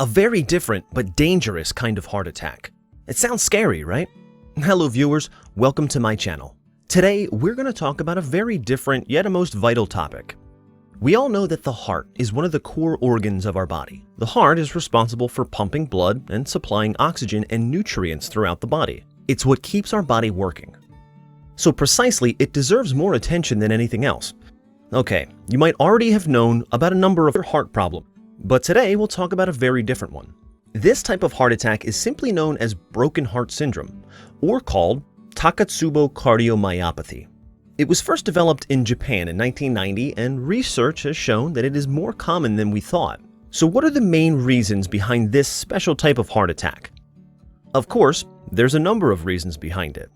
A very different but dangerous kind of heart attack. It sounds scary, right? Hello viewers, welcome to my channel. Today, we're going to talk about a very different yet a most vital topic. We all know that the heart is one of the core organs of our body. The heart is responsible for pumping blood and supplying oxygen and nutrients throughout the body. It's what keeps our body working. So precisely, it deserves more attention than anything else. Okay, you might already have known about a number of heart problems, but today we'll talk about a very different one. This type of heart attack is simply known as broken heart syndrome, or called Takotsubo cardiomyopathy. It was first developed in Japan in 1990, and research has shown that it is more common than we thought. So what are the main reasons behind this special type of heart attack? Of course, there's a number of reasons behind it.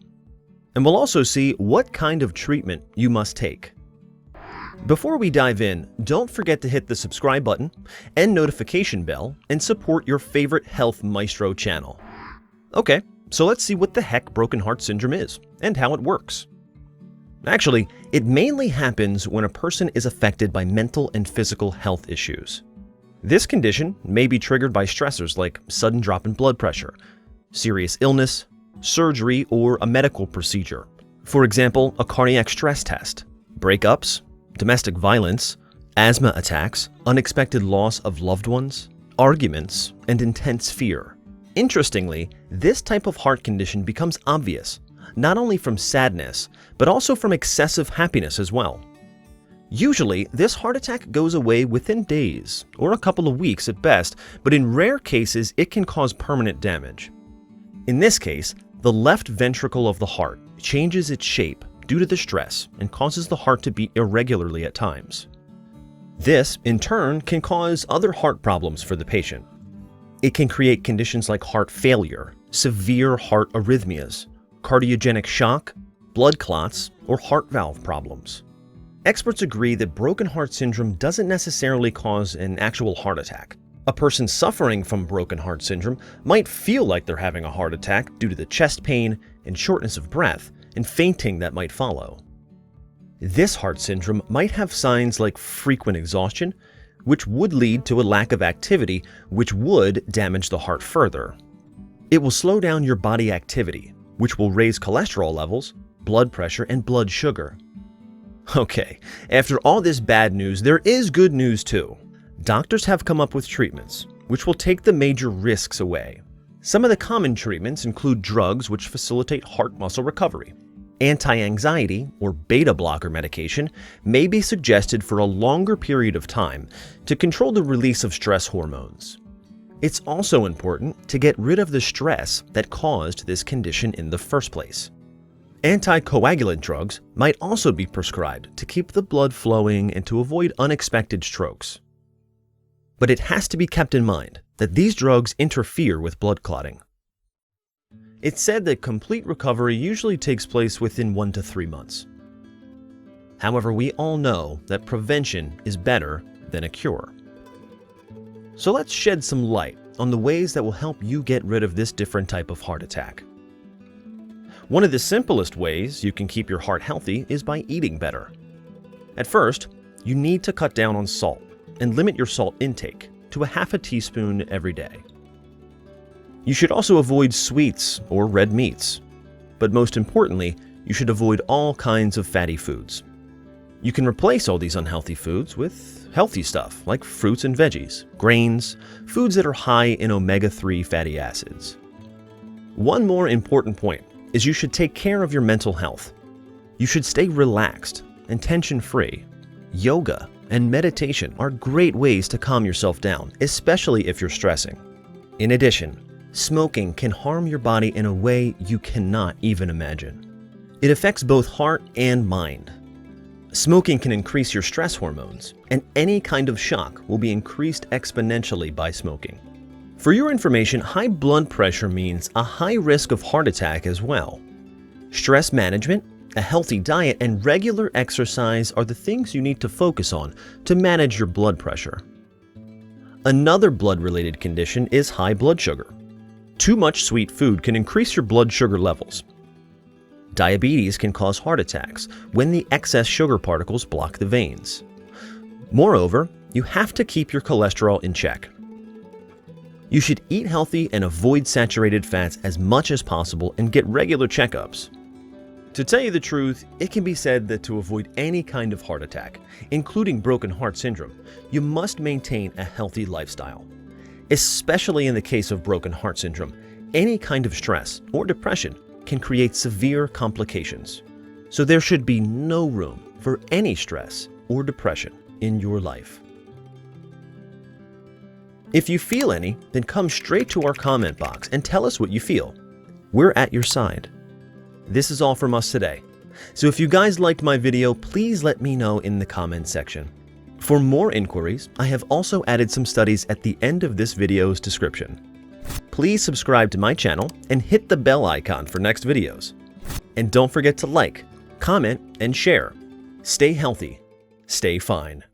And we'll also see what kind of treatment you must take. Before we dive in, don't forget to hit the subscribe button and notification bell and support your favorite Health Maestro channel. Okay, so let's see what the heck broken heart syndrome is and how it works. Actually, it mainly happens when a person is affected by mental and physical health issues. This condition may be triggered by stressors like sudden drop in blood pressure, serious illness, surgery, or a medical procedure. For example, a cardiac stress test, breakups, domestic violence, asthma attacks, unexpected loss of loved ones, arguments, and intense fear. Interestingly, this type of heart condition becomes obvious, not only from sadness, but also from excessive happiness as well. Usually, this heart attack goes away within days, or a couple of weeks at best, but in rare cases, it can cause permanent damage. In this case, the left ventricle of the heart changes its shape due to the stress and causes the heart to beat irregularly at times. This, in turn, can cause other heart problems for the patient. It can create conditions like heart failure, severe heart arrhythmias, cardiogenic shock, blood clots, or heart valve problems. Experts agree that broken heart syndrome doesn't necessarily cause an actual heart attack. A person suffering from broken heart syndrome might feel like they're having a heart attack due to the chest pain and shortness of breath and fainting that might follow. This heart syndrome might have signs like frequent exhaustion, which would lead to a lack of activity, which would damage the heart further. It will slow down your body activity, which will raise cholesterol levels, blood pressure, and blood sugar. Okay, after all this bad news, there is good news too. Doctors have come up with treatments, which will take the major risks away. Some of the common treatments include drugs which facilitate heart muscle recovery. Anti-anxiety or beta blocker medication may be suggested for a longer period of time to control the release of stress hormones. It's also important to get rid of the stress that caused this condition in the first place. Anticoagulant drugs might also be prescribed to keep the blood flowing and to avoid unexpected strokes. But it has to be kept in mind that these drugs interfere with blood clotting. It's said that complete recovery usually takes place within 1 to 3 months. However, we all know that prevention is better than a cure. So let's shed some light on the ways that will help you get rid of this different type of heart attack. One of the simplest ways you can keep your heart healthy is by eating better. At first, you need to cut down on salt and limit your salt intake to a half a teaspoon every day. You should also avoid sweets or red meats, but most importantly, you should avoid all kinds of fatty foods. You can replace all these unhealthy foods with healthy stuff like fruits and veggies, grains, foods that are high in omega-3 fatty acids. One more important point is you should take care of your mental health. You should stay relaxed and tension-free. Yoga and meditation are great ways to calm yourself down, especially if you're stressing. In addition, smoking can harm your body in a way you cannot even imagine. It affects both heart and mind. Smoking can increase your stress hormones, and any kind of shock will be increased exponentially by smoking. For your information, high blood pressure means a high risk of heart attack as well. Stress management, a healthy diet, and regular exercise are the things you need to focus on to manage your blood pressure. Another blood-related condition is high blood sugar. Too much sweet food can increase your blood sugar levels. Diabetes can cause heart attacks when the excess sugar particles block the veins. Moreover, you have to keep your cholesterol in check. You should eat healthy and avoid saturated fats as much as possible and get regular checkups. To tell you the truth, it can be said that to avoid any kind of heart attack, including broken heart syndrome, you must maintain a healthy lifestyle. Especially in the case of broken heart syndrome, any kind of stress or depression can create severe complications. So there should be no room for any stress or depression in your life. If you feel any, then come straight to our comment box and tell us what you feel. We're at your side. This is all from us today. So if you guys liked my video, please let me know in the comment section. For more inquiries, I have also added some studies at the end of this video's description. Please subscribe to my channel and hit the bell icon for next videos. And don't forget to like, comment, and share. Stay healthy. Stay fine.